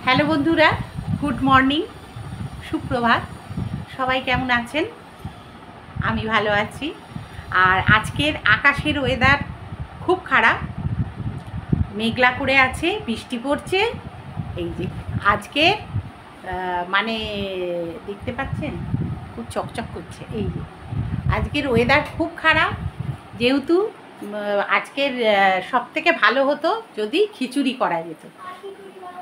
Hello বন্ধুরা, good morning, সুপ্রভাত। সবাই কেমন আছেন? আমি ভালো আছি। আর আজকের আকাশের ওয়েদার খুব খারাপ, মেঘলা করে আছে, বৃষ্টি পড়ছে। এই যে আজকে মানে দেখতে পাচ্ছেন খুব চকচক করছে। এই যে আজকের ওয়েদার খুব খারাপ, যেহেতু আজকের সবথেকে ভালো হতো যদি খিচুড়ি করা যেত,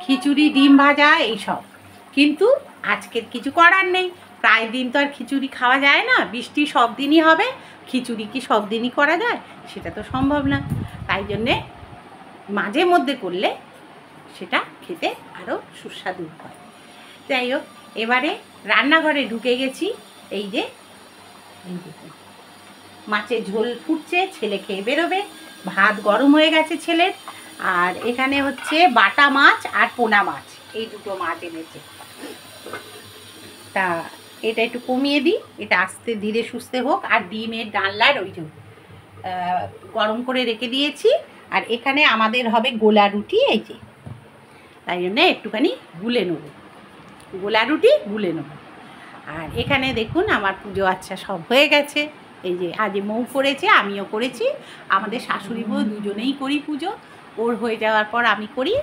খিচুড়ি, ডিম ভাজা এইসব। কিন্তু আজকের কিছু করার নেই, প্রায় দিন তো আর খিচুড়ি খাওয়া যায় না, বৃষ্টি সব দিনই হবে, খিচুড়ি কি সব দিনই করা যায়? সেটা তো সম্ভব না। তাই জন্যে মাঝে মধ্যে করলে সেটা খেতে আরও সুস্বাদু হয়। যাই হোক, এবারে রান্নাঘরে ঢুকে গেছি। এই যে মাছের ঝোল ফুটছে, ছেলে খেয়ে বেরোবে, ভাত গরম হয়ে গেছে ছেলের। আর এখানে হচ্ছে বাটা মাছ আর পোনা মাছ, এই দুটো মাছ এনেছে। তা এটা একটু কমিয়ে দিই, এটা আস্তে ধীরে সুস্থে হোক। আর ডিমের ডালনার ওই যে গরম করে রেখে দিয়েছি। আর এখানে আমাদের হবে গোলা রুটি, এই যে তাই জন্যে একটুখানি গুলে নেব, গোলা রুটি গুলে নেব। আর এখানে দেখুন আমার পুজো আচ্ছা সব হয়ে গেছে। এই যে আজ মৌ করেছে, আমিও করেছি, আমাদের শাশুড়ি বউ দুজনেই করি পুজো। ওর হয়ে যাওয়ার পর আমি করি,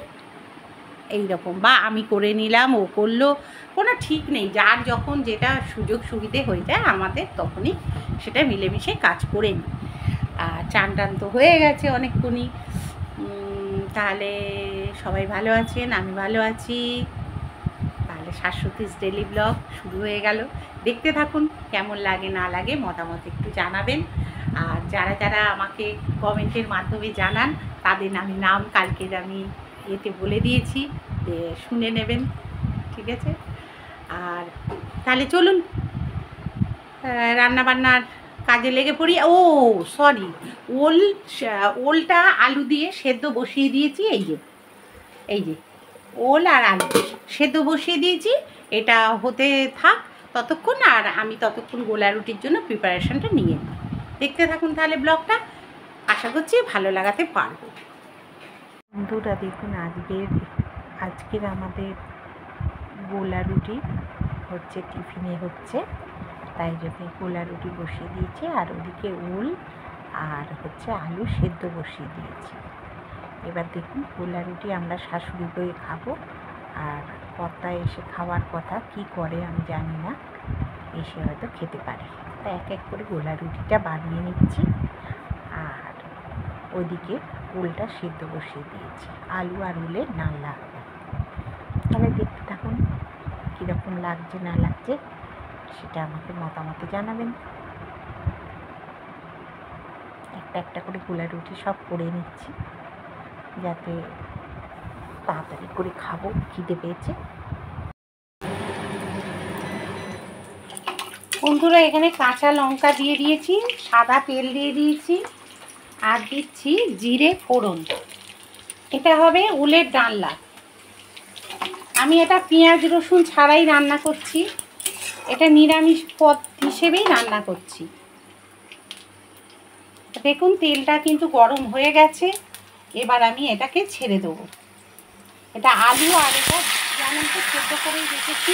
এই রকম, বা আমি করে নিলাম, ও করলো, কোনো ঠিক নেই। যার যখন যেটা সুযোগ সুবিধে হয়ে যায় আমাদের, তখনই সেটা মিলেমিশে কাজ করে নিই। আর চান টান তো হয়ে গেছে অনেকক্ষণই। তাহলে সবাই ভালো আছেন, আমি ভালো আছি। তাহলে শাশ্বতীস ডেলি ব্লগ শুরু হয়ে গেল। দেখতে থাকুন, কেমন লাগে না লাগে মতামত একটু জানাবেন। আর যারা যারা আমাকে কমেন্টের মাধ্যমে জানান, তাদের আমি নাম কালকের আমি এতে বলে দিয়েছি, শুনে নেবেন, ঠিক আছে? আর তাহলে চলুন রান্নাবান্নার কাজে লেগে পড়ি। ও সরি, ওলটা আলু দিয়ে সেদ্ধ বসিয়ে দিয়েছি। এই যে ওল আর আলু সেদ্ধ বসিয়ে দিয়েছি, এটা হতে থাক ততক্ষণ। আর আমি ততক্ষণ গোলা রুটির জন্য প্রিপারেশনটা নিয়ে নিই। দেখতে থাকুন তাহলে ব্লগটা, আশা করছি ভালো লাগাতে পারবো। বন্ধুরা দেখুন, আজকের আমাদের গোলা রুটি হচ্ছে, টিফিনে হচ্ছে, তাই জন্য গোলা রুটি বসিয়ে দিয়েছি। আর ওদিকে ওল আর হচ্ছে আলু সেদ্ধ বসিয়ে দিয়েছি। এবার দেখুন, গোলা রুটি আমরা শাশুড়ি বয়ে খাবো, আর কর্তা এসে খাওয়ার কথা, কি করে আমি জানি না, এসে হয়তো খেতে পারে। তা এক এক করে গোলা রুটিটা বানিয়ে নিচ্ছি। আর ওইদিকে ওলটা সেদ্ধ বসিয়ে দিয়েছি, আলু আর ওলের ডালনা হবে। তাহলে দেখতে থাকুন, কীরকম লাগছে না লাগছে সেটা আমাকে মতামতে জানাবেন। একটা একটা করে গোলা রুটি সব করে নিচ্ছি, যাতে তাড়াতাড়ি করে খাবো, খিদে পেয়েছে। বন্ধুরা এখানে কাঁচা লঙ্কা দিয়ে দিয়েছি, সাদা তেল দিয়ে দিয়েছি, আর দিচ্ছি জিরে ফোড়ন। এটা হবে ওলের ডালনা। আমি এটা পেঁয়াজ রসুন ছাড়াই রান্না করছি, এটা নিরামিষ পদ হিসেবেই রান্না করছি। দেখুন তেলটা কিন্তু গরম হয়ে গেছে, এবার আমি এটাকে ছেড়ে দেবো। এটা আলু আর এটা যেমন তো সেদ্ধ করেই রেখেছি।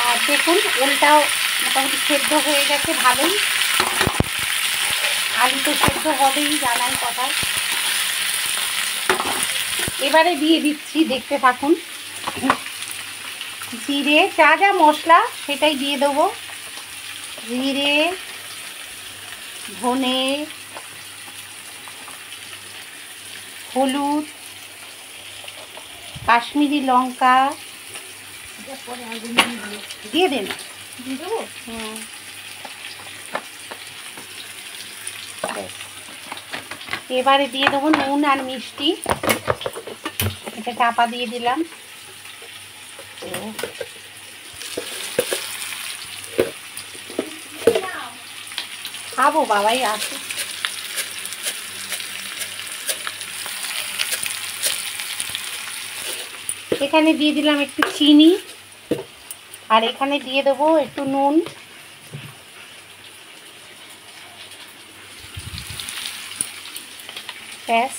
আর দেখুন ওলটাও মোটামুটি সেদ্ধ হয়ে গেছে ভালোই, আলু তো সেদ্ধ হবেই জানাই কথা। এবারে দিয়ে দিচ্ছি, দেখতে থাকুন, জিরে, যা যা মশলা সেটাই দিয়ে দেবো। জিরে, ধনে, হলুদ, কাশ্মীরি লঙ্কা দিয়ে দেন। এবারে দিয়ে দেবো নুন আর মিষ্টি, এটা চাপা দিয়ে দিলাম। খাবো বাবাই আসে। এখানে দিয়ে দিলাম একটু চিনি, আর এখানে দিয়ে দেবো একটু নুন। ব্যাস,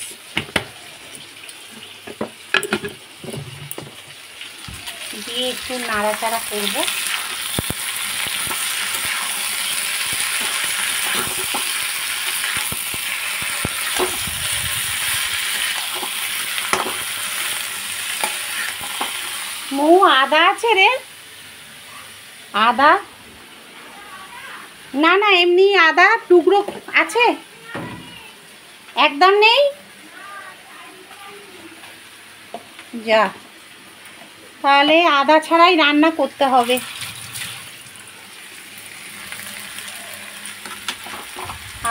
দিয়ে একটু নাড়াচাড়া করবো। মৌ আদা আছে রে? আদা না না, এমনি আদা টুকরো আছে, একদম নেই? যা, তাহলে আদা ছাড়াই রান্না করতে হবে।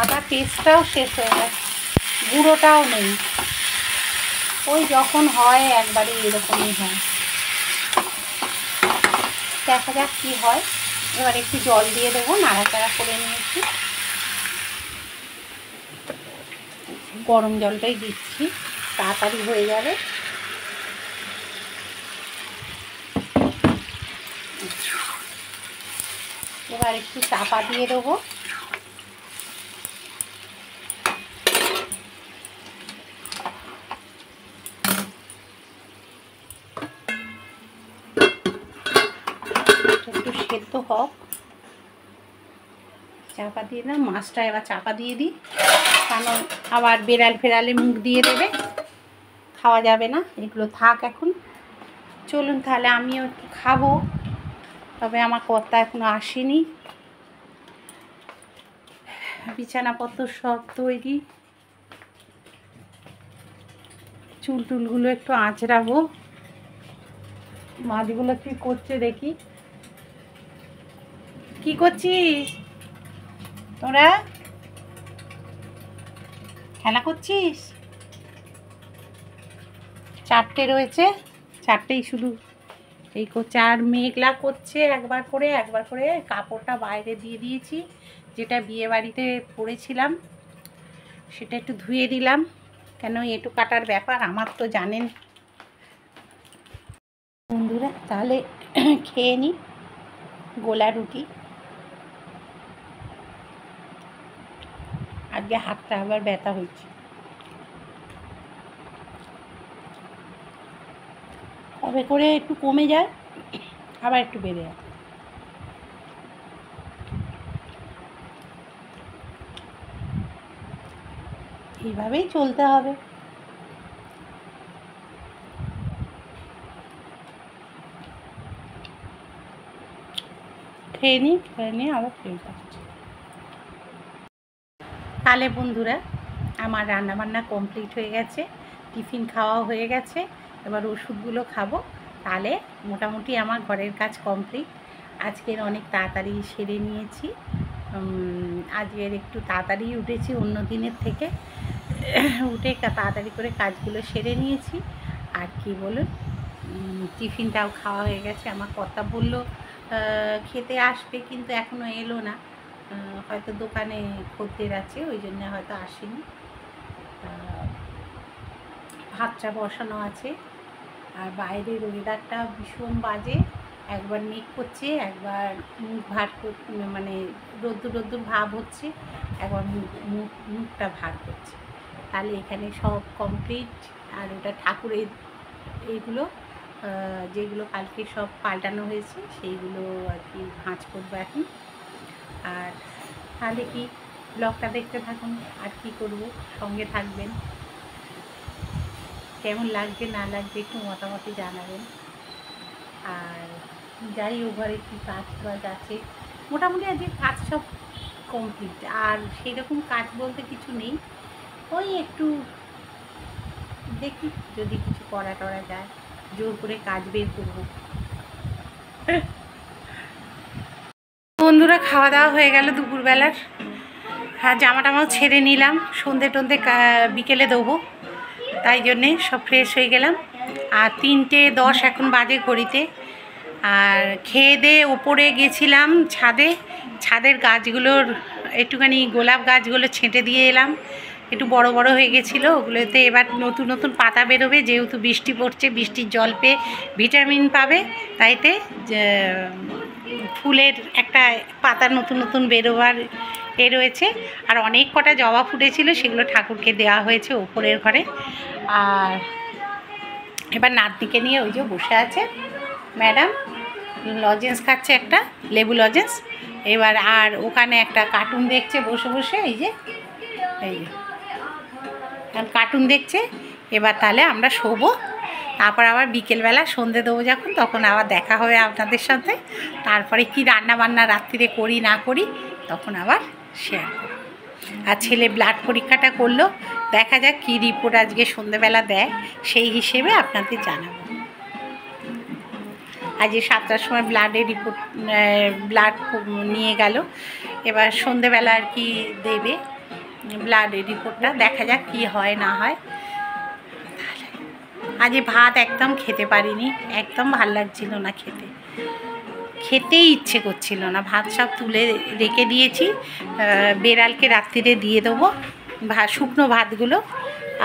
আদা পেস্টটাও শেষ হয়ে গেছে, গুঁড়োটাও নেই। ওই যখন হয় একবারে এরকমই হয়। দেখা যাক কি হয়। এবার একটু জল দিয়ে দেবো, নাড়াচাড়া করে নিয়েছি। গরম জলটাই দিচ্ছি, তাড়াতাড়ি হয়ে যাবে। এবার একটু চাপা দিয়ে দেবো। একটু সেদ্ধ হোক, চাপা দিয়ে না, মাছটা এবার চাপা দিয়ে দিই, কারণ আবার বেড়াল ফেরালে মুখ দিয়ে দেবে, খাওয়া যাবে না। এগুলো থাক এখন। চলুন তাহলে আমিও একটু খাবো, তবে আমার কর্তা এখনো আসেনি। বিছানাপত্র সব তৈরি, চুল টুলগুলো একটু আঁচড়াবো। মাছগুলো কি করছে দেখি। কি করছিস তোরা? খেলা করছিস? চারটে রয়েছে, চারটেই শুধু এই করছে। আর মেঘলা করছে, একবার করে কাপড়টা বাইরে দিয়ে দিয়েছি, যেটা বিয়ে বাড়িতে পরেছিলাম সেটা একটু ধুয়ে দিলাম, কেন এঁটো কাটার ব্যাপার আমার তো জানেন বন্ধুরা। তাহলে খেয়ে নিই গোলা রুটি। আজকে হাতটা আবার ব্যথা হয়েছে। কবে করে একটু কমে যায়, আবার একটু বেড়ে যায়। এইভাবেই চলতে হবে। খেয়ে নিই আবার ফিরে যাচ্ছি। তাহলে বন্ধুরা, আমার রান্নাবান্না কমপ্লিট হয়ে গেছে, টিফিন খাওয়া হয়ে গেছে, এবার ওষুধগুলো খাবো। তাহলে মোটামুটি আমার ঘরের কাজ কমপ্লিট। আজকের অনেক তাড়াতাড়ি সেরে নিয়েছি, আজকের একটু তাড়াতাড়ি উঠেছি অন্য দিনের থেকে। উঠে তাড়াতাড়ি করে কাজগুলো সেরে নিয়েছি। আর কি বলুন, টিফিনটাও খাওয়া হয়ে গেছে। আমার কর্তা বললো খেতে আসবে, কিন্তু এখনও এলো না। হয়তো দোকানে খদ্দের আছে, ওই জন্য হয়তো আসেনি। ভাতটা বসানো আছে। আর বাইরের ওয়েদারটা ভীষণ বাজে, একবার মেঘ করছে, একবার মুখ ভার মানে রোদ্দুর ভাব হচ্ছে, একবার মুখটা ভার করছে। তাহলে এখানে সব কমপ্লিট। আর ওটা ঠাকুরের এইগুলো যেগুলো কালকে সব পাল্টানো হয়েছে সেইগুলো আর কি ভাঁজ করবো এখন। আর তাহলে কি ব্লগটা দেখতে থাকুন, আর কি করব, সঙ্গে থাকবেন। কেমন লাগবে না লাগবে একটু মতামতে জানাবেন। আর যাই ও ঘরে কী কাজ বাজ আছে, মোটামুটি আজকে কাজ সব কমপ্লিট। আর সেই রকম কাজ বলতে কিছু নেই, ওই একটু দেখি যদি কিছু করা টরা যায়, জোর করে কাজ বের করবো। বন্ধুরা, খাওয়া দাওয়া হয়ে গেল দুপুরবেলার। হ্যাঁ, জামা টামাও ছেড়ে নিলাম, সন্ধে টন্ধে বিকেলে দেবো, তাই জন্যে সব ফ্রেশ হয়ে গেলাম। আর 3:10 এখন বাজে ঘড়িতে। আর খেয়ে দিয়ে ওপরে গেছিলাম ছাদের গাছগুলোর একটুখানি গোলাপ গাছগুলো ছেঁটে দিয়ে এলাম, একটু বড় বড় হয়ে গেছিলো। ওগুলোতে এবার নতুন নতুন পাতা বেরোবে, যেহেতু বৃষ্টি পড়ছে, বৃষ্টির জল পেয়ে ভিটামিন পাবে, তাইতে ফুলের একটা পাতা নতুন নতুন বেরোবার এ রয়েছে। আর অনেক কটা জবা ফুটেছিল, সেগুলো ঠাকুরকে দেওয়া হয়েছে ওপরের ঘরে। আর এবার নাতনিকে নিয়ে ওই যে বসে আছে ম্যাডাম, লজেন্স খাচ্ছে, একটা লেবু লজেন্স। এবার আর ওখানে একটা কার্টুন দেখছে বসে বসে, এই যে কার্টুন দেখছে। এবার তাহলে আমরা শোবো, তারপর আবার বিকেলবেলা সন্ধে দেবো যখন, তখন আবার দেখা হবে আপনাদের সাথে। তারপরে কি রান্না বান্না রাত্রিরে করি না করি তখন আবার শেয়ার করব। আর ছেলে ব্লাড পরীক্ষাটা করলো, দেখা যাক কী রিপোর্ট আজকে সন্ধেবেলা দেয়, সেই হিসেবে আপনাদের জানাবো। আজকে 7টার সময় ব্লাড নিয়ে গেল, এবার সন্ধেবেলা আর কি দেবে ব্লাডের রিপোর্টটা, দেখা যাক কি হয় না হয়। আজ ভাত একদম খেতে পারিনি, একদম ভাল লাগছিল না, খেতেই ইচ্ছে করছিল না। ভাত সব তুলে রেখে দিয়েছি, বেড়ালকে রাত্রিরে দিয়ে দেবো শুকনো ভাতগুলো,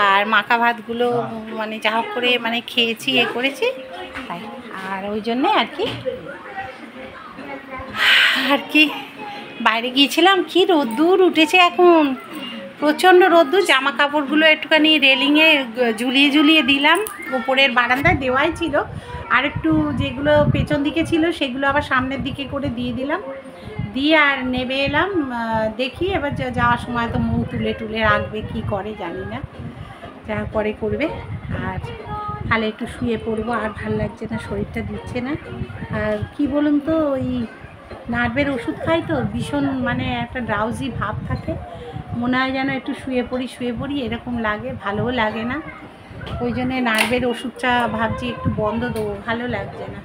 আর মাখা ভাতগুলো মানে যা হোক করে মানে খেয়েছি, করেছি তাই। আর ওই জন্যে আর কি বাইরে গিয়েছিলাম, কি রোদ্দুর উঠেছে এখন, প্রচণ্ড রোদ্দুর। জামা কাপড়গুলো একটুখানি রেলিংয়ে ঝুলিয়ে দিলাম, উপরের বারান্দায় দেওয়াই ছিল, আর একটু যেগুলো পেছন দিকে ছিল সেগুলো আবার সামনের দিকে করে দিয়ে দিলাম, দিয়ে আর নেমে এলাম। দেখি এবার যাওয়ার সময় তো মুখ তুলে রাখবে, কি করে জানি না, যা করে করবে। আর তাহলে একটু শুয়ে পড়বো, আর ভাল লাগছে না, শরীরটা দিচ্ছে না। আর কি বলুন তো, ওই নার্ভের ওষুধ খাই তো, ভীষণ মানে একটা ড্রাউজি ভাব থাকে, মনে হয় যেন একটু শুয়ে পড়ি এরকম লাগে, ভালোও লাগে না। ওই জন্যে নার্ভের ওষুধটা ভাবছি একটু বন্ধ দেবো, ভালো লাগছে না।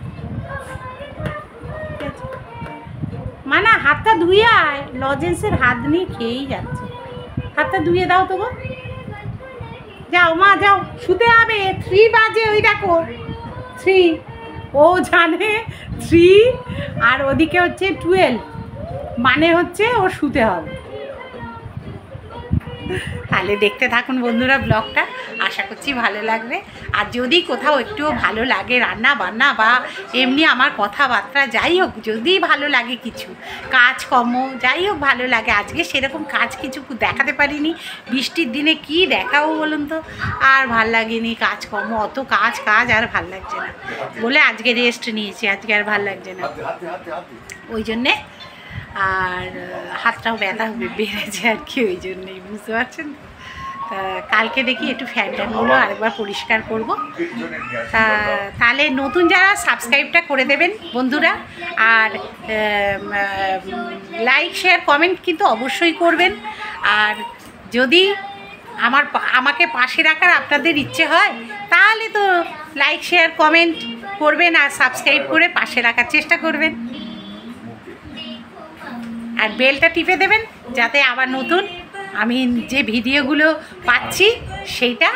ঠিক আছে, মানে হাতটা ধুয়ে আয়, লজেন্সের হাত নিয়ে খেয়েই যাচ্ছে, হাতটা ধুয়ে দাও তো গো, যাও মা যাও, শুতে হবে, 3 বাজে, ওই দেখো 3, ও জানে 3, আর ওদিকে হচ্ছে 12, মানে হচ্ছে ও শুতে হবে। তাহলে দেখতে থাকুন বন্ধুরা ব্লগটা, আশা করছি ভালো লাগবে। আর যদি কোথাও একটুও ভালো লাগে রান্না বান্না বা এমনি আমার কথাবার্তা যাই হোক, যদি ভালো লাগে কিছু কাজকর্ম যাই হোক ভালো লাগে, আজকে সেরকম কাজ কিছু দেখাতে পারিনি, বৃষ্টির দিনে কি দেখাবো বলুন তো, আর ভাল লাগেনি কাজকর্ম, অত কাজ আর ভাল লাগছে না বলে আজকে রেস্ট নিয়েছি, আজকে আর ভাল লাগছে না ওই জন্যে। আর হাতটাও ব্যথা বেড়েছে আর কি, ওই জন্যই, বুঝতে পারছেন। তা কালকে দেখি একটু ফ্যানগুলো আরেকবার পরিষ্কার করব। তাহলে নতুন যারা সাবস্ক্রাইবটা করে দেবেন বন্ধুরা, আর লাইক শেয়ার কমেন্ট কিন্তু অবশ্যই করবেন। আর যদি আমাকে পাশে রাখার আপনাদের ইচ্ছে হয়, তাহলে তো লাইক শেয়ার কমেন্ট করবেন আর সাবস্ক্রাইব করে পাশে রাখার চেষ্টা করবেন, আর বেলটা টিপে দেবেন যাতে আবার নতুন আমি যে ভিডিওগুলো পাচ্ছি, সেইটা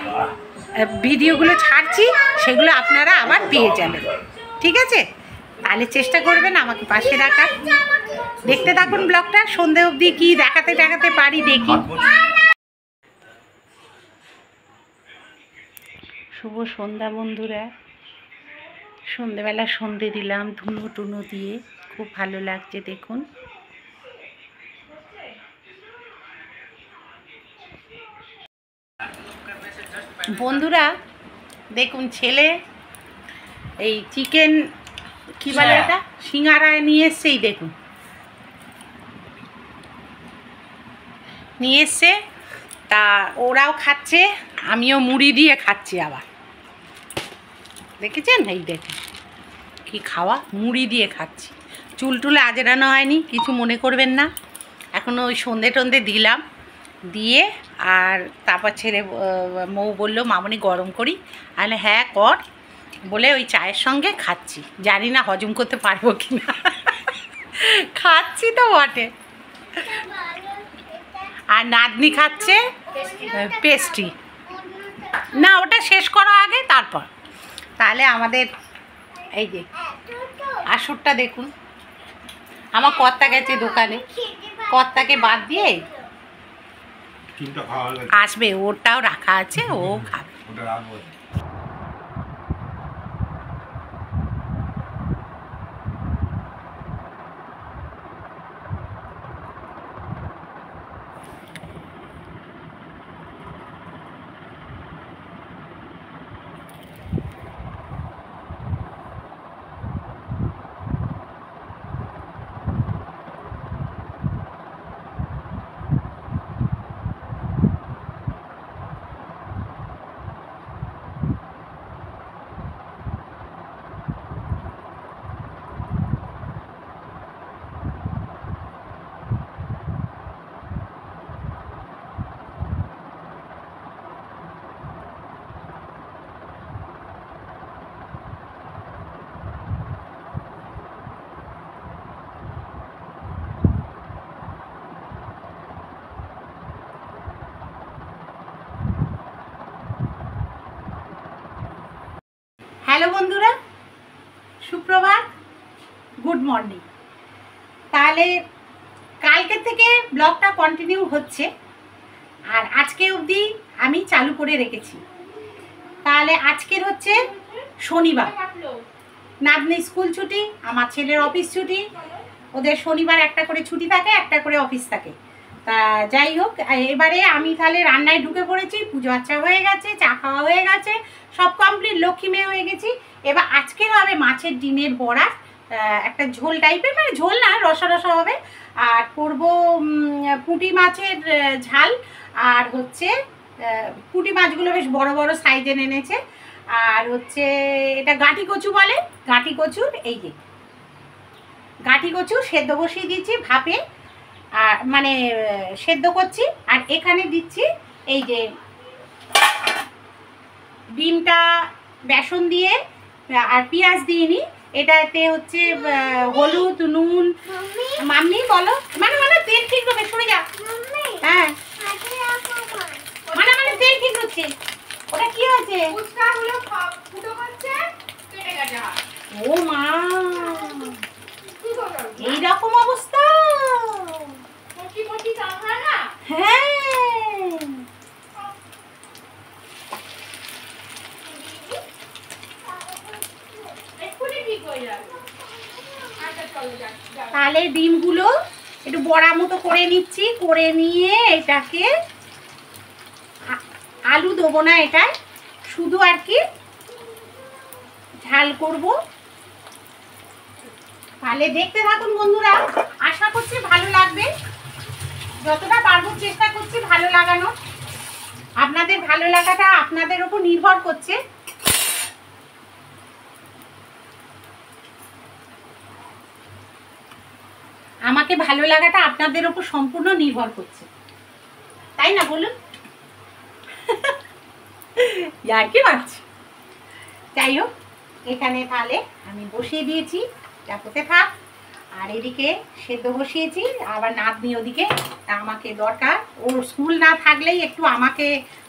ভিডিওগুলো ছাড়ছি সেগুলো আপনারা আবার পেয়ে যাবেন। ঠিক আছে, তাহলে চেষ্টা করবেন আমাকে পাশে রাখার। দেখতে থাকুন ব্লগটা সন্ধে অবধি, কি দেখাতে পারি দেখি। শুভ সন্ধ্যা বন্ধুরা, সন্ধেবেলা সন্ধে দিলাম ধুনো টুনো দিয়ে, খুব ভালো লাগছে দেখুন। বন্ধুরা দেখুন, ছেলে এই চিকেন কি বলে এটা সিঙ্গারায় নিয়ে এসছেই, দেখুন নিয়ে এসছে, তা ওরাও খাচ্ছে, আমিও মুড়ি দিয়ে খাচ্ছি আবার, দেখেছেন? এই দেখুন কি খাওয়া, মুড়ি দিয়ে খাচ্ছি। চুল আজরানো হয়নি, কিছু মনে করবেন না, এখনও ওই সন্ধে টন্ধে দিলাম, দিয়ে আর তারপর ছেলে মৌ বললো মামনি গরম করি, তাহলে হ্যাঁ কর বলে ওই চায়ের সঙ্গে খাচ্ছি, জানি না হজম করতে পারবো কি না, খাচ্ছি তো বটে। আর নাতনি খাচ্ছে পেস্ট্রি, না ওটা শেষ করো আগে তারপর। তাহলে আমাদের এই যে আসরটা দেখুন, আমার কর্তা গেছে দোকানে, কর্তাকে বাদ দিয়ে আসবে, ওটাও রাখা আছে, ও খাবে। হ্যালো বন্ধুরা, সুপ্রভাত, গুড মর্নিং। তাহলে কালকে থেকে ব্লগটা কন্টিনিউ হচ্ছে আর আজকে অবধি আমি চালু করে রেখেছি। তাহলে আজকের হচ্ছে শনিবার, নাতনি স্কুল ছুটি, আমার ছেলের অফিস ছুটি। ওদের শনিবার একটা করে ছুটি থাকে, একটা করে অফিস থাকে। তা যাই হোক, এবারে আমি তাহলে রান্নায় ঢুকে পড়েছি। পুজো আচ্ছা হয়ে গেছে, চা খাওয়া হয়ে গেছে, সব কমপ্লিট, লক্ষ্মী মেয়ে হয়ে গেছি। এবার আজকের হবে মাছের ডিমের বড়া, একটা ঝোল টাইপের, মানে ঝোল না, রসা রসা হবে। আর করবো পুঁটি মাছের ঝাল, আর হচ্ছে পুঁটি মাছগুলো বেশ বড় বড় সাইজে এনেছে। আর হচ্ছে এটা গাঁটি কচু বলে, গাঁটি কচুর, এই যে গাঁটি কচু সেদ্ধ বসিয়ে দিয়েছি ভাপে, আর মানে সেদ্ধ করছি। আর এখানে দিচ্ছি এই যে ডিমটা বেসন দিয়ে আর পেঁয়াজ দিইনি, এটাতে হচ্ছে হলুদ, নুন। মাম্মি বলো, মানে মানে তেল ঠিক হবে, সরে যা। হ্যাঁ মানে মানে তেল ঠিক হচ্ছে। ওটা কি হয়েছে? ও মা, এইরকম অবস্থা? হ্যাঁ, তাহলে ডিমগুলো একটু বড়া মতো করে নিচ্ছি, করে নিয়ে এটাকে আলু দেবো না, এটায় শুধু আর কি ঝাল করব। তাহলে দেখতে থাকুন বন্ধুরা, আশা করছি ভালো লাগবে, যতটা পারবো চেষ্টা করছি ভালো লাগানো। আপনাদের ভালো লাগাটা আপনাদের উপর নির্ভর করছে। আমাকে ভালো লাগাটা আপনাদের উপর সম্পূর্ণ নির্ভর করছে, তাই না বলুন? আর কি ভাবছি। যাই হোক, এখানে তাহলে আমি বসিয়ে দিয়েছি, চাপতে থাক। আর এদিকে সেদ্ধ বসিয়েছি, আবার নাতনি ওদিকে। আমাকে দরকার, ওর স্কুল না থাকলেই একটু আমাকে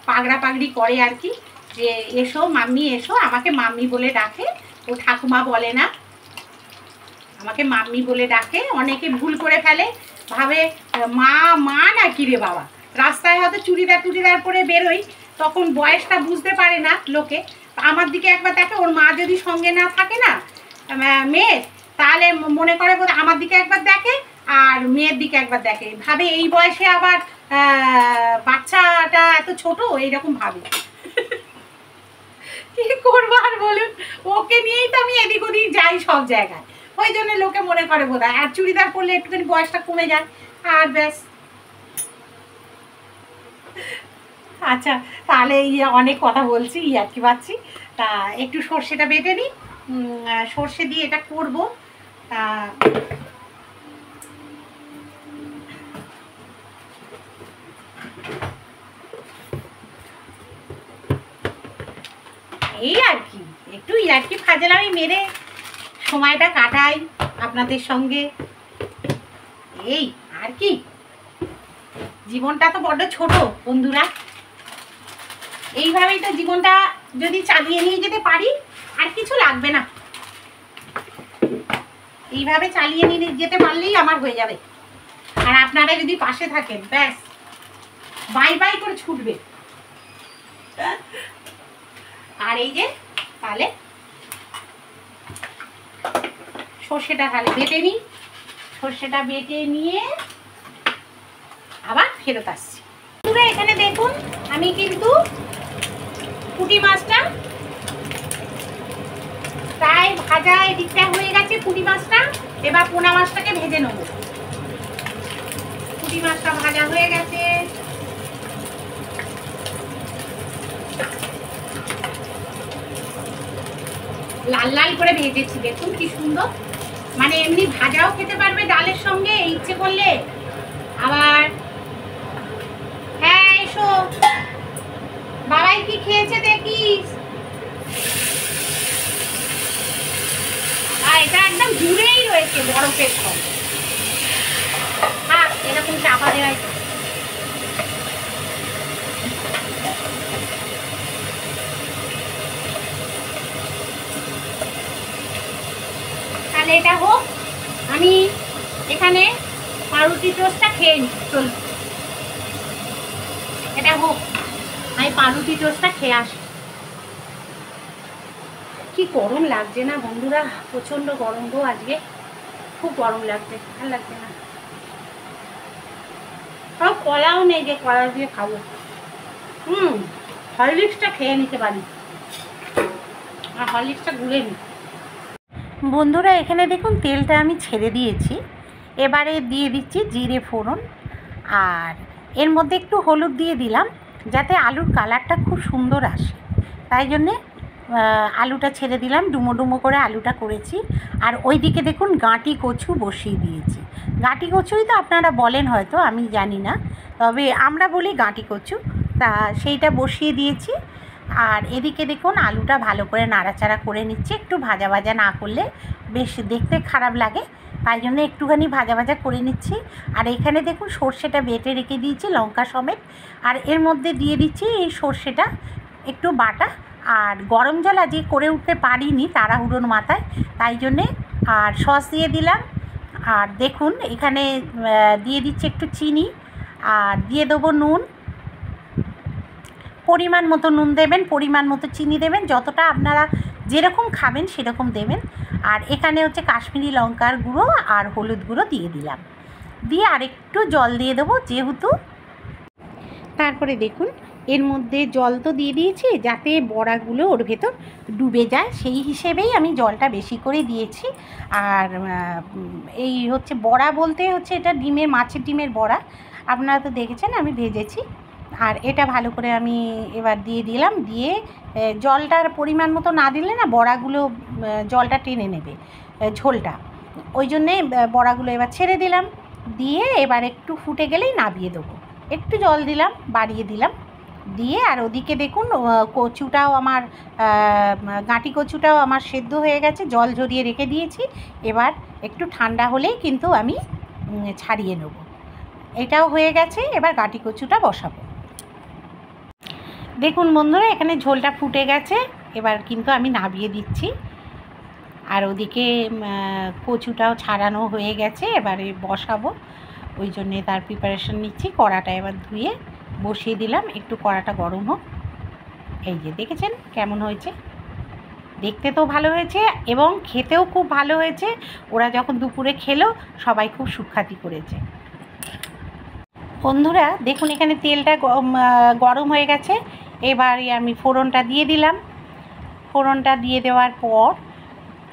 পাগড়া পাগড়ি করে আর কি, যে এসো মাম্মি এসো। আমাকে মাম্মি বলে ডাকে, ও ঠাকুমা বলে না, আমাকে মাম্মি বলে ডাকে। অনেকে ভুল করে ফেলে, ভাবে মা মা না কি রে বাবা। রাস্তায় হয়তো চুড়িদার টুড়িদার পরে বেরোই, তখন বয়সটা বুঝতে পারে না লোকে। আমার দিকে একবার দেখে, ওর মা যদি সঙ্গে না থাকে না মেয়ের, তাহলে মনে করে বোধ আমার দিকে একবার দেখে আর মেয়ের দিকে একবার দেখে, ভাবে এই বয়সে আবার বাচ্চাটা এত ছোট, এইরকম ভাবে। কি করবো আর বলুন, ওকে নিয়েই তো আমি এদিক ওদিক যাই সব জায়গায়, ওই জন্য লোকে মনে করে বোধ হয়। আর চুড়িদার পরলে একটুখানি বয়সটা কমে যায়, আর ব্যাস। আচ্ছা, তাহলে এই অনেক কথা বলছি, আর কি পাচ্ছি। তা একটু সর্ষেটা বেটে নিই, সর্ষে দিয়ে এটা করবো। এই আর কি, একটু ইয়ার্কি ফাজলামি মেরে সময়টা কাটাই আপনাদের সঙ্গে, এই আর কি। জীবনটা তো বড্ড ছোট বন্ধুরা, এইভাবেই তো জীবনটা যদি চালিয়ে নিয়ে যেতে পারি, আর কিছু লাগবে না। এইভাবে চালিয়ে নিয়ে যেতে পারলেই আমার হয়ে যাবে। আর আপনারা যদি পাশে থাকেন, ব্যাস বাই বাই করে ছুটবে। আর এই যে তাহলে সর্ষেটা তাহলে বেটে নিই, সর্ষেটা বেটে নিয়ে আবার ফেরত আসছি। পুরো এখানে দেখুন, আমি কিন্তু পুঁটি মাছটা প্রায় ভাজা এদিকটা হয়ে গেছে। পুঁটি মাছটা এবার পোনা মাছটাকে ভেজে নেব। পুঁটি মাছটা ভাজা হয়ে গেছে, লাল লাল করে ভেজেছি, দেখুন কি সুন্দর। মানে এমনি ভাজাও খেতে পারবে ডালের সঙ্গে ইচ্ছে করলে। আবার হ্যাঁ এসো, বাবাই কি খেয়েছে দেখিস। আর এটা একদম দূরেই রয়েছে বরফের সব। হ্যাঁ, এরকম চাপা দেওয়া। এটা হোক, আমি এখানে পাউরুটি টোস্টটা খেয়ে নিই। চল, এটা হোক, আমি পাউরুটি টোস্টটা খেয়ে আসি। কি গরম লাগছে না বন্ধুরা, প্রচণ্ড গরম গো, আজকে খুব গরম লাগছে, ভালো লাগছে না। সব কলাও নেই যে কলা দিয়ে খাবো। হরলিক্সটা খেয়ে নিতে পারি, আর হরলিক্সটা গুলে নিই। বন্ধুরা এখানে দেখুন তেলটা আমি ছেড়ে দিয়েছি, এবারে দিয়ে দিচ্ছি জিরে ফোড়ন, আর এর মধ্যে একটু হলুদ দিয়ে দিলাম যাতে আলুর কালারটা খুব সুন্দর আসে, তাই জন্যে আলুটা ছেড়ে দিলাম, ডুমো ডুমো করে আলুটা করেছি। আর ওইদিকে দেখুন গাঁটি কচু বসিয়ে দিয়েছি। গাঁটি কচুই তো আপনারা বলেন হয়তো, আমি জানি না, তবে আমরা বলি গাঁটি কচু, তা সেইটা বসিয়ে দিয়েছি। আর এদিকে দেখুন আলুটা ভালো করে নাড়াচাড়া করে নিচ্ছে, একটু ভাজা ভাজা না করলে বেশ দেখতে খারাপ লাগে, তাই জন্য একটুখানি ভাজা ভাজা করে নিচ্ছি। আর এখানে দেখুন সর্ষেটা বেটে রেখে দিয়েছি লঙ্কা সমেত, আর এর মধ্যে দিয়ে দিচ্ছি এই সর্ষেটা একটু বাটা। আর গরম জল আজকে করে উঠতে পারিনি তাড়াহুড়োর মাথায়, তাই জন্যে আর সস দিয়ে দিলাম। আর দেখুন এখানে দিয়ে দিচ্ছি একটু চিনি, আর দিয়ে দেবো নুন, পরিমাণ মতো নুন দেবেন, পরিমাণ মতো চিনি দেবেন, যতটা আপনারা যেরকম খাবেন সেরকম দেবেন। আর এখানে হচ্ছে কাশ্মীরি লঙ্কার গুঁড়ো আর হলুদ গুঁড়ো দিয়ে দিলাম, দিয়ে আর একটু জল দিয়ে দেবো যেহেতু। তারপরে দেখুন এর মধ্যে জল তো দিয়ে দিয়েছি যাতে বড়াগুলো ওর ভেতর ডুবে যায়, সেই হিসেবেই আমি জলটা বেশি করে দিয়েছি। আর এই হচ্ছে বড়া বলতে হচ্ছে এটা ডিমের, মাছের ডিমের বড়া, আপনারা তো দেখেছেন আমি ভেজেছি। আর এটা ভালো করে আমি এবার দিয়ে দিলাম, দিয়ে জলটার পরিমাণ মতো না দিলে না বড়াগুলো জলটা টেনে নেবে, ঝোলটা, ওই জন্যে বড়াগুলো এবার ছেড়ে দিলাম, দিয়ে এবার একটু ফুটে গেলেই নামিয়ে দেবো। একটু জল দিলাম, বাড়িয়ে দিলাম, দিয়ে আর ওদিকে দেখুন কচুটাও আমার গাঁটি কচুটাও আমার সেদ্ধ হয়ে গেছে, জল ঝরিয়ে রেখে দিয়েছি। এবার একটু ঠান্ডা হলেই কিন্তু আমি ছাড়িয়ে নেব। এটাও হয়ে গেছে, এবার গাঁটি কচুটা বসাবো। দেখুন বন্ধুরা এখানে ঝোলটা ফুটে গেছে, এবার কিন্তু আমি নামিয়ে দিচ্ছি। আর ওদিকে কচুটাও ছাড়ানো হয়ে গেছে, এবারে বসাবো, ওই জন্যে তার প্রিপারেশন নিচ্ছি। কড়াটা এবার ধুয়ে বসিয়ে দিলাম, একটু কড়াটা গরম হোক। এই যে দেখেছেন কেমন হয়েছে, দেখতে তো ভালো হয়েছে এবং খেতেও খুব ভালো হয়েছে। ওরা যখন দুপুরে খেলো সবাই খুব সুখ্যাতি করেছে। বন্ধুরা দেখুন এখানে তেলটা গরম হয়ে গেছে, এবারে আমি ফোড়নটা দিয়ে দিলাম। ফোড়নটা দিয়ে দেওয়ার পর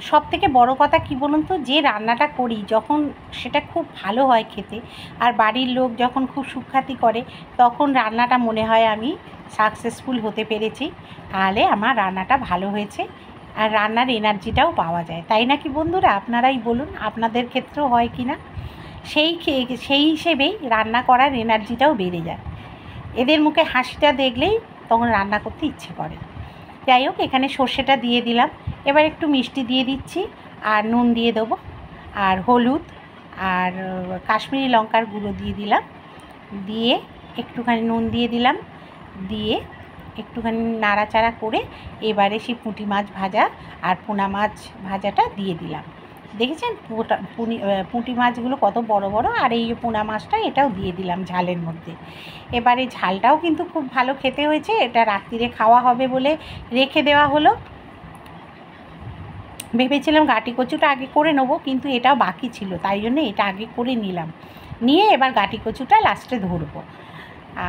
সবথেকে বড় কথা কী বলুন তো, যে রান্নাটা করি যখন সেটা খুব ভালো হয় খেতে, আর বাড়ির লোক যখন খুব সুখ্যাতি করে, তখন রান্নাটা মনে হয় আমি সাকসেসফুল হতে পেরেছি, তাহলে আমার রান্নাটা ভালো হয়েছে, আর রান্নার এনার্জিটাও পাওয়া যায়, তাই না কি বন্ধুরা? আপনারাই বলুন আপনাদের ক্ষেত্রেও হয় কি না। সেই হিসেবেই রান্না করার এনার্জিটাও বেড়ে যায়, এদের মুখে হাসিটা দেখলেই তখন রান্না করতে ইচ্ছে করে। যাই হোক এখানে সর্ষেটা দিয়ে দিলাম, এবার একটু মিষ্টি দিয়ে দিচ্ছি, আর নুন দিয়ে দেবো, আর হলুদ আর কাশ্মীরি লঙ্কার গুঁড়ো দিয়ে দিলাম, দিয়ে একটুখানি নুন দিয়ে দিলাম, দিয়ে একটুখানি নাড়াচাড়া করে এবারে সেই পুঁটি মাছ ভাজা আর পোনা মাছ ভাজাটা দিয়ে দিলাম। দেখেছেন পুঁটি মাছগুলো কত বড় বড়, আর এই পোনা মাছটা এটাও দিয়ে দিলাম ঝালের মধ্যে। এবারে ঝালটাও কিন্তু খুব ভালো খেতে হয়েছে, এটা রাত্রিরে খাওয়া হবে বলে রেখে দেওয়া হলো। ভেবেছিলাম গাঁটি কচুটা আগে করে নেবো, কিন্তু এটাও বাকি ছিল, তাই জন্য এটা আগে করে নিলাম, নিয়ে এবার গাঁটি কচুটা লাস্টে ধরবো।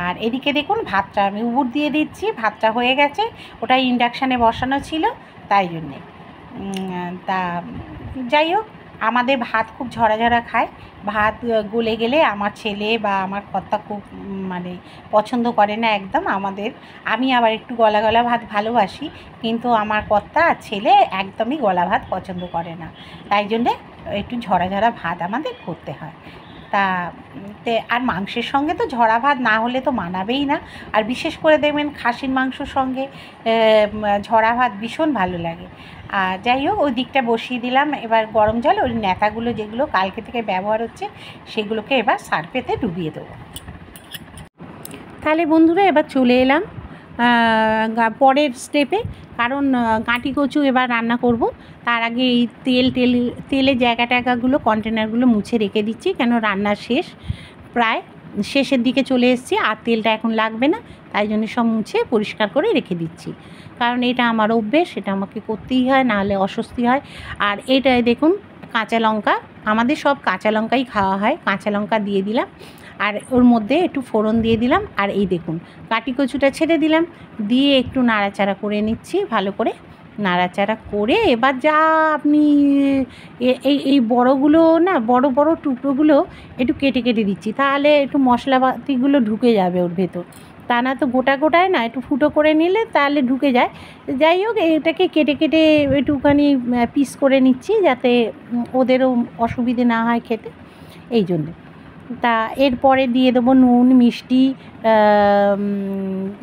আর এদিকে দেখুন ভাতটা আমি উবুর দিয়ে দিচ্ছি, ভাতটা হয়ে গেছে, ওটা ইন্ডাকশানে বসানো ছিল, তাই জন্যে। তা যাই হোক আমাদের ভাত খুব ঝরা ঝরা খায়, ভাত গলে গেলে আমার ছেলে বা আমার কর্তা খুব মানে পছন্দ করে না একদম। আমি আবার একটু গলা গলা ভাত ভালোবাসি, কিন্তু আমার কর্তা আর ছেলে একদমই গলা ভাত পছন্দ করে না, তাই জন্যে একটু ঝরা ঝরা ভাত আমাদের করতে হয়। আর মাংসের সঙ্গে তো ঝরা ভাত না হলে তো মানাবেই না, আর বিশেষ করে দেখবেন খাসির মাংসর সঙ্গে ঝরা ভাত ভীষণ ভালো লাগে। আর যাই হোক ওই দিকটা বসিয়ে দিলাম, এবার গরম জল ওই ন্যাতাগুলো যেগুলো কালকে থেকে ব্যবহার হচ্ছে সেগুলোকে এবার সার্ফেতে ডুবিয়ে দেবো। তাহলে বন্ধুরা এবার চলে এলাম পরের স্টেপে, কারণ গাঁটি কচু এবার রান্না করব। তার আগে এই তেলের জায়গাগুলো কন্টেনারগুলো মুছে রেখে দিচ্ছি, কেন রান্নার প্রায় শেষের দিকে চলে এসেছি, আর তেলটা এখন লাগবে না, তাই জন্য সব মুছে পরিষ্কার করে রেখে দিচ্ছি। কারণ এটা আমার অভ্যেস, এটা আমাকে করতেই হয়, নাহলে অস্বস্তি হয়। আর এটায় দেখুন কাঁচা লঙ্কা, আমাদের সব কাঁচা লঙ্কাই খাওয়া হয়, কাঁচা লঙ্কা দিয়ে দিলাম, আর ওর মধ্যে একটু ফোড়ন দিয়ে দিলাম। আর এই দেখুন কাটি কচুটা ছেড়ে দিলাম, দিয়ে একটু নাড়াচাড়া করে নিচ্ছি, ভালো করে নাড়াচাড়া করে এবার যা আপনি এই বড়গুলো না, বড় বড় টুকরোগুলো একটু কেটে কেটে দিচ্ছি, তাহলে একটু মশলাপাতিগুলো ঢুকে যাবে ওর ভেতর, তা না তো গোটা গোটায় না, একটু ফুটো করে নিলে তাহলে ঢুকে যায়। যাই হোক, এটাকে কেটে কেটে একটুখানি পিস করে নিচ্ছি, যাতে ওদেরও অসুবিধে না হয় খেতে, এই জন্যে। তা এরপরে দিয়ে দেবো নুন, মিষ্টি,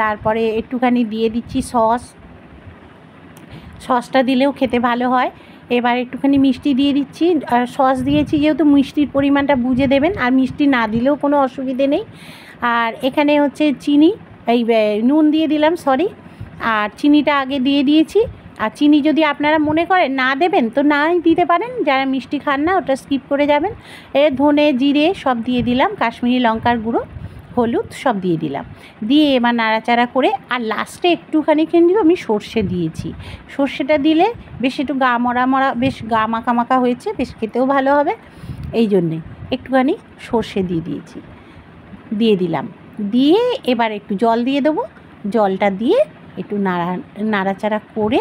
তারপরে একটুখানি দিয়ে দিচ্ছি সসটা দিলেও খেতে ভালো হয়। এবার একটুখানি মিষ্টি দিয়ে দিচ্ছি, আর সস দিয়েছি যেহেতু মিষ্টির পরিমাণটা বুঝে দেবেন, আর মিষ্টি না দিলেও কোনো অসুবিধে নেই। আর এখানে হচ্ছে চিনি, নুন দিয়ে দিলাম, আর চিনিটা আগে দিয়ে দিয়েছি। আর চিনি যদি আপনারা মনে করেন না দেবেন তো নাই দিতে পারেন, যারা মিষ্টি খান না ওটা স্কিপ করে যাবেন। ধনে জিরে সব দিয়ে দিলাম, কাশ্মীরি লঙ্কার গুঁড়ো, হলুদ সব দিয়ে দিলাম, দিয়ে এবার নাড়াচাড়া করে, আর লাস্টে একটুখানি কিন্তু আমি সর্ষে দিয়েছি। সর্ষেটা দিলে বেশ একটু গা মরা বেশ গা মাখা মাখা হয়েছে, বেশ খেতেও ভালো হবে, এই জন্যে একটুখানি সর্ষে দিয়ে দিলাম। দিয়ে এবার একটু জল দিয়ে দেবো, জলটা দিয়ে একটু নাড়াচাড়া করে,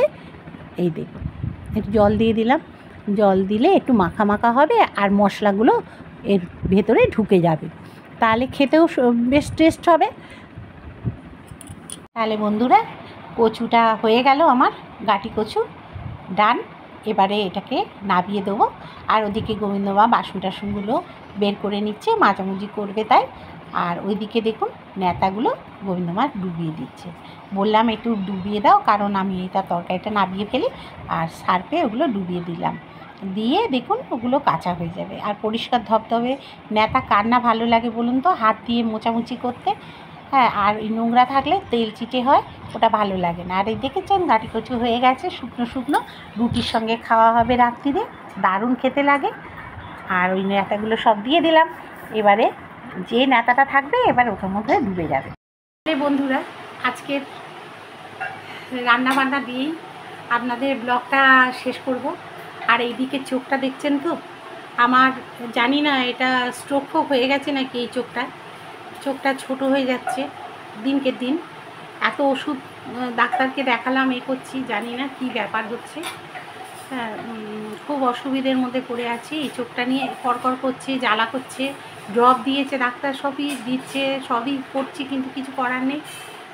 এই দেখুন একটু জল দিয়ে দিলাম, জল দিলে একটু মাখা মাখা হবে, আর মশলাগুলো এর ভেতরে ঢুকে যাবে, তাহলে খেতেও বেশ টেস্ট হবে। তাহলে বন্ধুরা, কচুটা হয়ে গেল আমার, গাঁটি কচু ডান। এবারে এটাকে নামিয়ে দেবো, আর ওদিকে গোবিন্দমা বাসন টাসনগুলো বের করে নিচ্ছে, মাজামুজি করবে তাই। আর ওইদিকে দেখুন নেতাগুলো গোবিন্দমা ডুবিয়ে দিচ্ছে, বললাম একটু ডুবিয়ে দাও, কারণ আমি এটা তরকারিটা নামিয়ে ফেলি, আর সার্ফে ওগুলো ডুবিয়ে দিলাম, দিয়ে দেখুন ওগুলো কাঁচা হয়ে যাবে। আর পরিষ্কার ধবধবে নেতা কার না ভালো লাগে বলুন তো, হাত দিয়ে মোচামুচি করতে, হ্যাঁ, আর এই নোংরা থাকলে তেল চিটে হয়, ওটা ভালো লাগে না। আর এই দেখেছেন গাঁটি কচু হয়ে গেছে, শুকনো শুকনো, রুটির সঙ্গে খাওয়া হবে রাত্রিরে, দারুণ খেতে লাগে। আর ওই নেতাগুলো সব দিয়ে দিলাম, এবারে যে নেতাটা থাকবে এবার ওটার মধ্যে ডুবে যাবে। বন্ধুরা, আজকের রান্নাবান্না দিয়েই আপনাদের ব্লগটা শেষ করব। আর এইদিকে চোখটা দেখছেন তো আমার, জানি না এটা স্ট্রোক হয়ে গেছে নাকি, এই চোখটা ছোট হয়ে যাচ্ছে দিনকে দিন। এত ওষুধ ডাক্তারকে দেখালাম, করছি, জানি না কি ব্যাপার হচ্ছে। হ্যাঁ, খুব অসুবিধের মধ্যে পড়ে আছি, এই চোখটা নিয়ে কড়কড় করছে, জ্বালা করছে, ড্রপ দিয়েছে ডাক্তার, সবই দিচ্ছে, সবই করছি, কিন্তু কিছু করার নেই।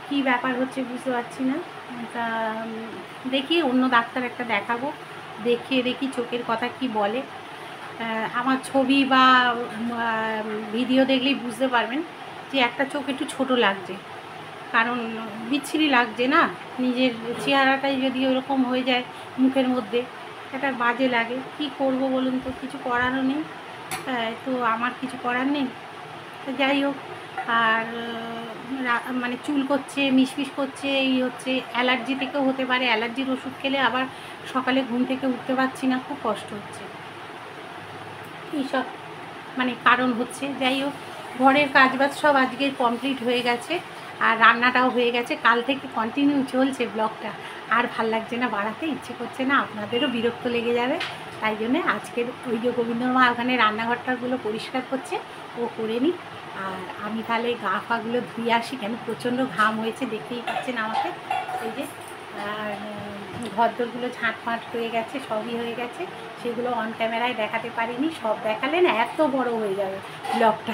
কী ব্যাপার হচ্ছে বুঝতে পারছি না। তা দেখি অন্য ডাক্তার একটা দেখাবো, দেখিয়ে দেখি চোখের কথা কি বলে। আমার ছবি বা ভিডিও দেখলেই বুঝতে পারবেন যে একটা চোখ একটু ছোট লাগছে, কারণ বিচ্ছিরি লাগছে না, নিজের চেহারাটাই যদি ওরকম হয়ে যায় মুখের মধ্যে, এটা বাজে লাগে। কি করব বলুন তো, কিছু করারও নেই, তো আমার কিছু করার নেই। যাই হোক, আর মানে চুল করছে, মিশমিশ করছে, এই হচ্ছে, অ্যালার্জি থেকেও হতে পারে, অ্যালার্জির ওষুধ খেলে আবার সকালে ঘুম থেকে উঠতে পারছি না, খুব কষ্ট হচ্ছে, এইসব মানে কারণ হচ্ছে। যাই হোক, ঘরের কাজবাজ সব আজকে কমপ্লিট হয়ে গেছে, আর রান্নাটাও হয়ে গেছে, কাল থেকে কন্টিনিউ চলছে ব্লগটা, আর ভাল লাগছে না, বাড়াতে ইচ্ছে করছে না, আপনাদেরও বিরক্ত লেগে যাবে, তাই জন্যে আজকের ওই যে গোবিন্দমা ওখানে রান্নাঘরটাগুলো পরিষ্কার করছে, ও করে নিই। আর আমি তাহলে গা ফাগুলো ধুয়ে আসি, কেন প্রচণ্ড ঘাম হয়েছে, দেখতেই পাচ্ছেন আমাকে, এই যে। আর ঘরদোরগুলো ঝাঁটফাঁট হয়ে গেছে, সবই হয়ে গেছে, সেগুলো অন ক্যামেরায় দেখাতে পারিনি, সব দেখালে না এত বড় হয়ে যাবে ব্লগটা,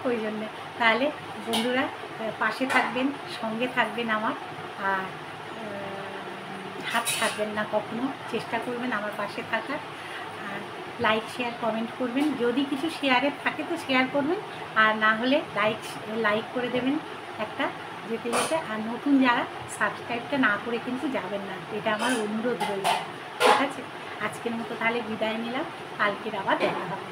ওই জন্যে। তাহলে বন্ধুরা, পাশে থাকবেন, সঙ্গে থাকবেন আমার, আর হাত ছাড়বেন না কখনো, চেষ্টা করবেন আমার পাশে থাকার। আর লাইক শেয়ার কমেন্ট করবেন, যদি কিছু শেয়ারের থাকে তো শেয়ার করবেন, আর না হলে লাইক করে দেবেন একটা যেতে যেতে। আর নতুন যারা সাবস্ক্রাইবটা না করে কিন্তু যাবেন না, এটা আমার অনুরোধ রইল, ঠিক আছে। আজকের মতো তাহলে বিদায় নিলাম, কালকের আবার দেখা হবে।